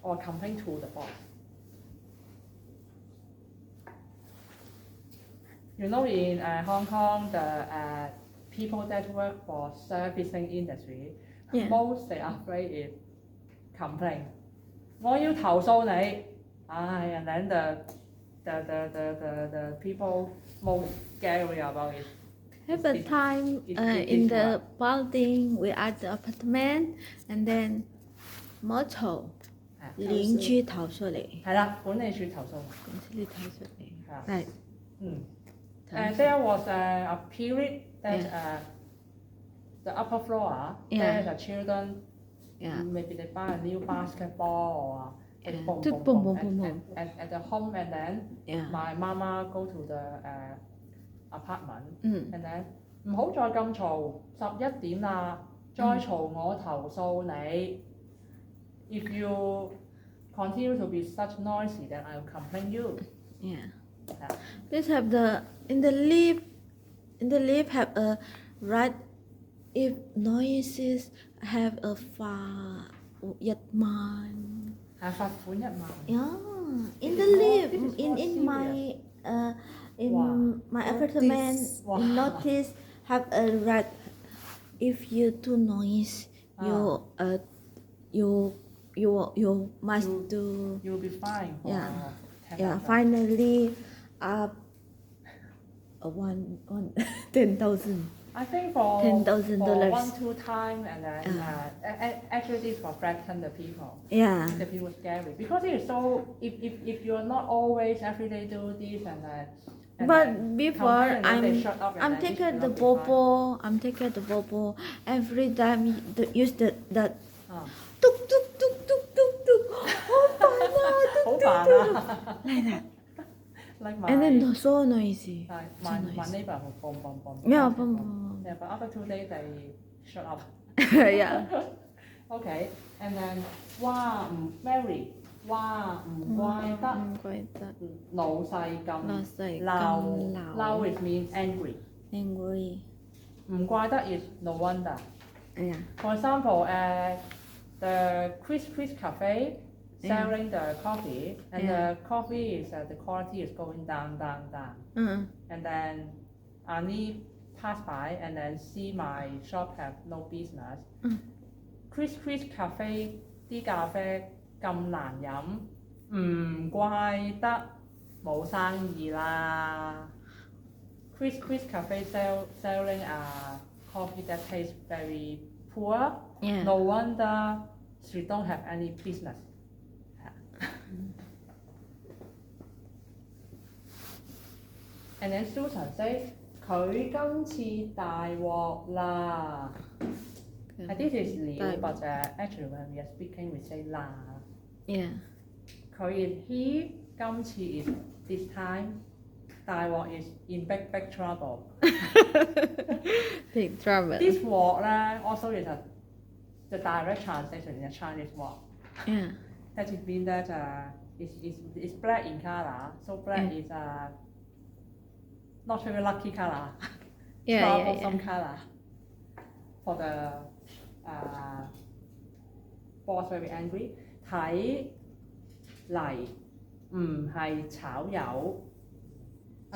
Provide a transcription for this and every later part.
or complain to the boss. You know, in Hong Kong, the people that work for servicing industry, most they are afraid is complain. 我要投訴你，and then the people most scary about it. Have a time in the building, we are the apartment, and then motto 鄰居投訴你，係啦，管理處投訴。公司你投訴你，係啊，係。There was a period that the upper floor, there the children, maybe they buy a new basketball or at the home, and then my mama go to the apartment, and then 唔好再咁嘈，11點啦，再嘈我投訴你。If you continue to be such noisy, then I will complain you. Let's have in the lift have a right if noises have a 罰1萬。係罰款1萬。Yeah, in the lift, in my my apartment, in notice have a right if you too noise, you must do. You'll be fine. Finally, 10,000. I think for $10,000. 1-2 times, and then actually this will frighten the people. Yeah. The people scary because it is so. If you are not always every day do this and but before I'm taking the bobo, every time use the tuk tuk tuk tuk tuk tuk.好煩啊 Like that. Like my, and then so noisy. My neighbor will boom. Yeah, boom. Yeah, but after 2 days they shut up. Yeah. Okay, and then 哇唔 Mary 哇唔怪得老細咁鬧 it means angry. 唔怪得 is no wonder. Yeah. For example, the Chris Cafe selling the coffee, and the coffee is the quality is going down. And then Annie passed by and then see my shop have no business. Chris Cafe 啲咖啡咁難飲，唔怪得冇生意啦。Chris Cafe selling a coffee that tastes very poor. No wonder she don't have any business. And then Susan says 佢今次大鑊啦。This is 了 but actually when we are speaking we say 啦。Yeah. 佢 he 今次 is this time 大鑊 is in big trouble. Big trouble. This 鑊咧 also is the direct translation in a Chinese word. Yeah. That it means that it's black in color. So black is not very lucky color. Troublesome color. For the boss very angry. 睇嚟唔係炒魷，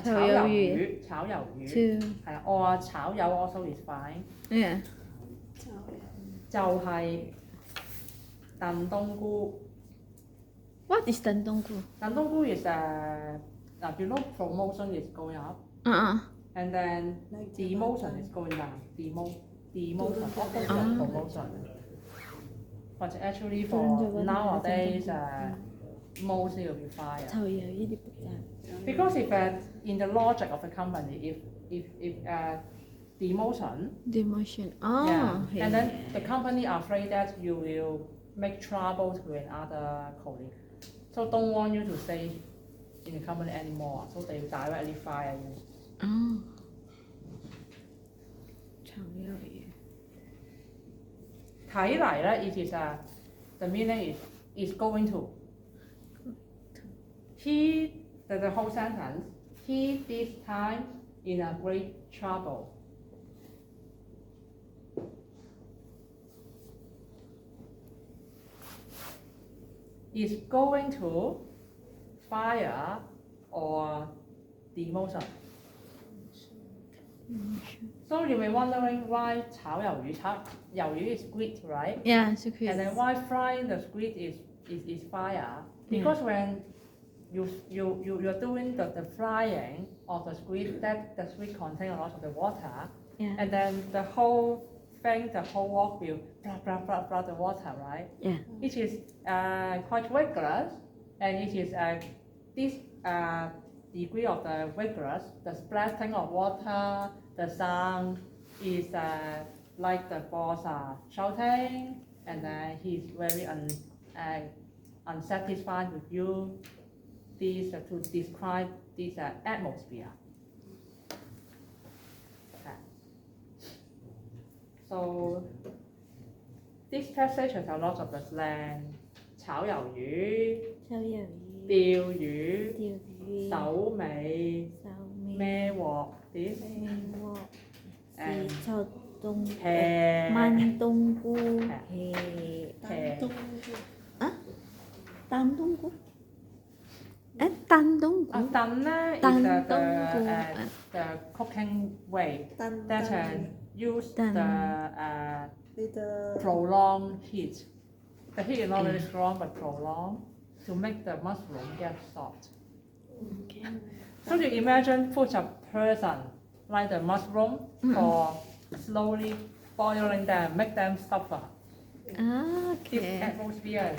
炒魷魚係啊，我話炒魷 also is fine。Yeah. 就係燉冬菇。What is 燉冬菇? 燉冬菇 is you know promotion is going up. And then demotion is going down. Demotion, promotion. But actually for nowadays, mostly will be fired. Because if in the logic of the company, if demotion, and then the company are afraid that you will make trouble to another colleague, so don't want you to stay in the company anymore, so they will directly fire you. 睇嚟咧 it is the meaning is going to. The whole sentence, he this time in a great trouble. is going to fire or demotion. So you may wondering why 炒魷魚is squid, right? Yeah, squid. And then why frying the squid is fire? Because when you're doing the frying of the squid, that the squid contains a lot of the water, Yeah. and then the whole thing, the whole wok will blah the water, right? Yeah. It is quite vigorous, and it is this degree of the vigorous, the splashing of water, the sound is like the boss are shouting, and he's very unsatisfied with you. This to describe this atmosphere. Okay. So this passage has a lot of the slang. 炒魷魚、炒魷魚、釣魚、釣魚、手尾、手尾、孭鑊 this 孭鑊、 and 豉臭冬菇、 pear 炆冬菇、pear 燉冬菇。燉冬菇。燉咧 is 燉 the 冬菇。 the cooking way that use the prolonged heat. The heat is not very strong but prolonged to make the mushroom get soft. So you imagine put a person like the mushroom for slowly boiling them, make them suffer. This Okay. atmosphere